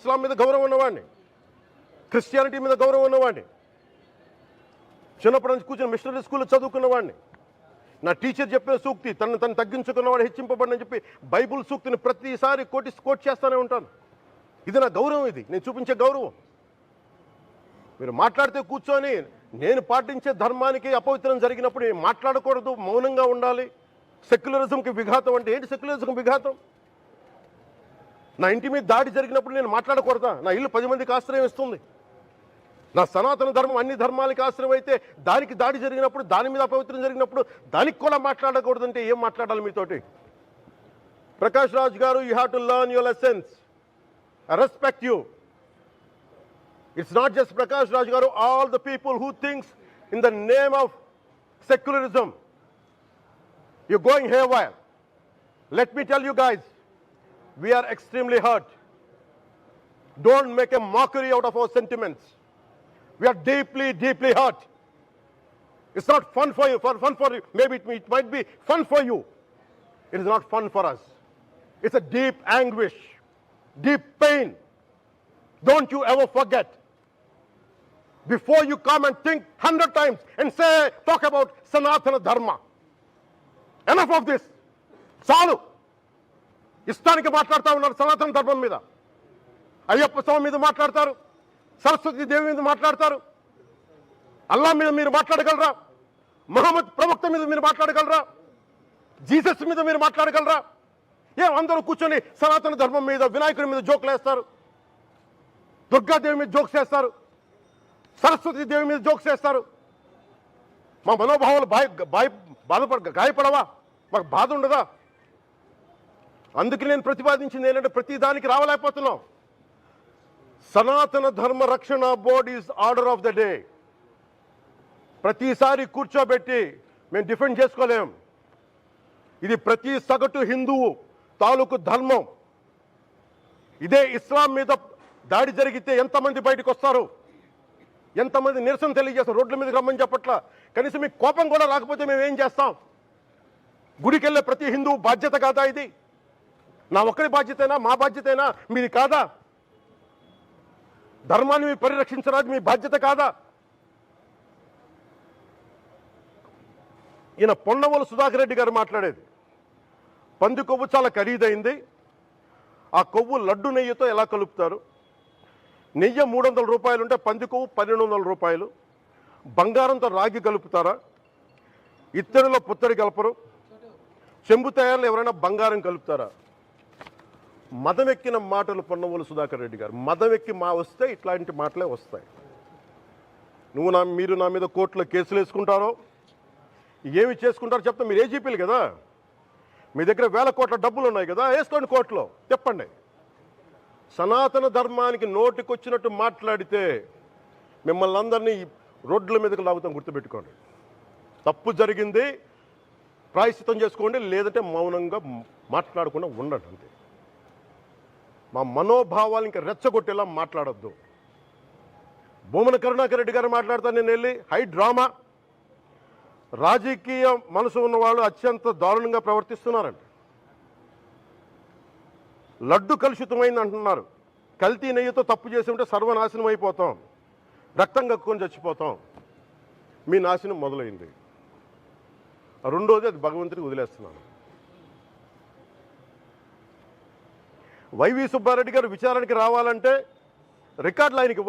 ఇస్లాం మీద గౌరవం ఉన్నవాడిని, క్రిస్టియానిటీ మీద గౌరవం ఉన్నవాడిని, చిన్నప్పటి నుంచి కూర్చొని మిషనరీ స్కూల్లో చదువుకున్నవాడిని. నా టీచర్ చెప్పే సూక్తి తను తగ్గించుకున్నవాడు హెచ్చింపబడిని చెప్పి బైబుల్ సూక్తిని ప్రతిసారి కోట్ చేస్తూనే ఉంటాను. ఇది నా గౌరవం, ఇది నేను చూపించే గౌరవం. మీరు మాట్లాడితే కూర్చొని నేను పాటించే ధర్మానికి అపవిత్రం జరిగినప్పుడు మాట్లాడకూడదు, మౌనంగా ఉండాలి. సెక్యులరిజంకి విఘాతం అంటే ఏంటి? సెక్యులరిజంకి విఘాతం నా ఇంటి మీద దాడి జరిగినప్పుడు నేను మాట్లాడకూడదా? నా ఇల్లు 10 మందికి ఆశ్రయం ఇస్తుంది. నా సనాతన ధర్మం అన్ని ధర్మాలకి ఆశ్రయం అయితే దానికి దాడి జరిగినప్పుడు, దాని మీద అపవిత్రం జరిగినప్పుడు దానికి కూడా మాట్లాడకూడదంటే ఏం మాట్లాడాలి మీతోటి? ప్రకాష్ రాజ్ గారు, you have to learn your lessons. I respect you. It's not just Prakash Raj Garu, all the people who thinks in the name of secularism, you're going haywire. Let me tell you guys, we are extremely hurt. Don't make a mockery out of our sentiments. We are deeply, deeply hurt. It's not fun for you, maybe it might be fun for you. It is not fun for us. It's a deep anguish, deep pain. Don't you ever forget. Before you come and think 100 times and talk about Sanatana Dharma. Enough of this. చాలు. ఇష్టానికి మాట్లాడుతూ ఉన్నారు సనాతన ధర్మం మీద. అయ్యప్ప స్వామి మీద మాట్లాడతారు, సరస్వతి దేవి మీద మాట్లాడతారు. అల్లా మీద మీరు మాట్లాడగలరా? మహమ్మద్ ప్రవక్త మీద మీరు మాట్లాడగలరా? జీసస్ మీద మీరు మాట్లాడగలరా? అందరూ కూర్చొని సనాతన ధర్మం మీద, వినాయకుడి మీద జోకులు వేస్తారు, దుర్గాదేవి మీద జోక్స్ వేస్తారు, సరస్వతి దేవి మీద జోక్స్ వేస్తారు. మా మనోభావాలు గాయపడవా? మాకు బాధ ఉండదా? అందుకే నేను ప్రతిపాదించింది ఏంటంటే ప్రతి దానికి రావలేకపోతున్నాం. సనాతన ధర్మ రక్షణ board is order of the day. ప్రతిసారి కూర్చోబెట్టి మేము డిఫెండ్ చేసుకోలేం. ఇది ప్రతి సగటు హిందువు తాలూకు ధర్మం. ఇదే ఇస్లాం మీద దాడి జరిగితే ఎంతమంది బయటకు వస్తారు? ఎంతమంది నిరసన తెలియజేస్తారు? రోడ్ల మీదకి రమ్మని చెప్పట్లా. కనీసం మీకు కోపం కూడా రాకపోతే మేము ఏం చేస్తాం? గుడికి వెళ్ళే ప్రతి హిందువు బాధ్యత కాదా ఇది? నా ఒక్కరి బాధ్యతైనా, మా బాధ్యతైనా, మీది కాదా? ధర్మాన్ని మీరు పరిరక్షించరాదు, మీ బాధ్యత కాదా? ఈయన పొన్నవోలు సుధాకర్ రెడ్డి గారు మాట్లాడేది, పంది కొవ్వు చాలా ఖరీదైంది, ఆ కొవ్వు లడ్డు నెయ్యితో ఎలా కలుపుతారు? నెయ్యి 300 రూపాయలు ఉంటే పంది కొవ్వు 1200 రూపాయలు. బంగారంతో రాగి కలుపుతారా? ఇత్తడిలో పుత్తడి కలపరు. చెంబు తయారులో ఎవరైనా బంగారం కలుపుతారా? మదమెక్కిన మాటలు పొన్నవోలు సుధాకర్ రెడ్డి గారు. మదమెక్కి వస్తే ఇట్లాంటి మాటలే వస్తాయి. మీరు నా మీద కోర్టులో కేసులు వేసుకుంటారో ఏమి చేసుకుంటారో చెప్తా. మీరు ఏజీపీలు కదా, మీ దగ్గర వేల కోట్ల డబ్బులు ఉన్నాయి కదా, వేసుకోండి కోర్టులో, చెప్పండి. సనాతన ధర్మానికి నోటికొచ్చినట్టు మాట్లాడితే మిమ్మల్ని అందరినీ రోడ్ల మీదకి లాగుతాం, గుర్తుపెట్టుకోండి. తప్పు జరిగింది, ప్రాయశ్చిత్తం చేసుకోండి, లేదంటే మౌనంగా మాట్లాడకుండా ఉండండి అంతే. మా మనోభావాలు ఇంకా రెచ్చగొట్టేలా మాట్లాడొద్దు. భూమన కరుణాకర్ రెడ్డి గారు మాట్లాడతాను నేను వెళ్ళి హై డ్రామా, రాజకీయ మనసు ఉన్నవాళ్ళు అత్యంత దారుణంగా ప్రవర్తిస్తున్నారంట. లడ్డు కలుషితమైంది అంటున్నారు. కల్తీ నెయ్యితో తప్పు చేసి ఉంటే సర్వనాశనం అయిపోతాం, రక్తం కక్కుని చచ్చిపోతాం. మీ నాశనం మొదలైంది. రెండోది అది భగవంతుడికి వదిలేస్తున్నాను. వైవి సుబ్బారెడ్డి గారు విచారణకి రావాలంటే రికార్డులు ఆయనకి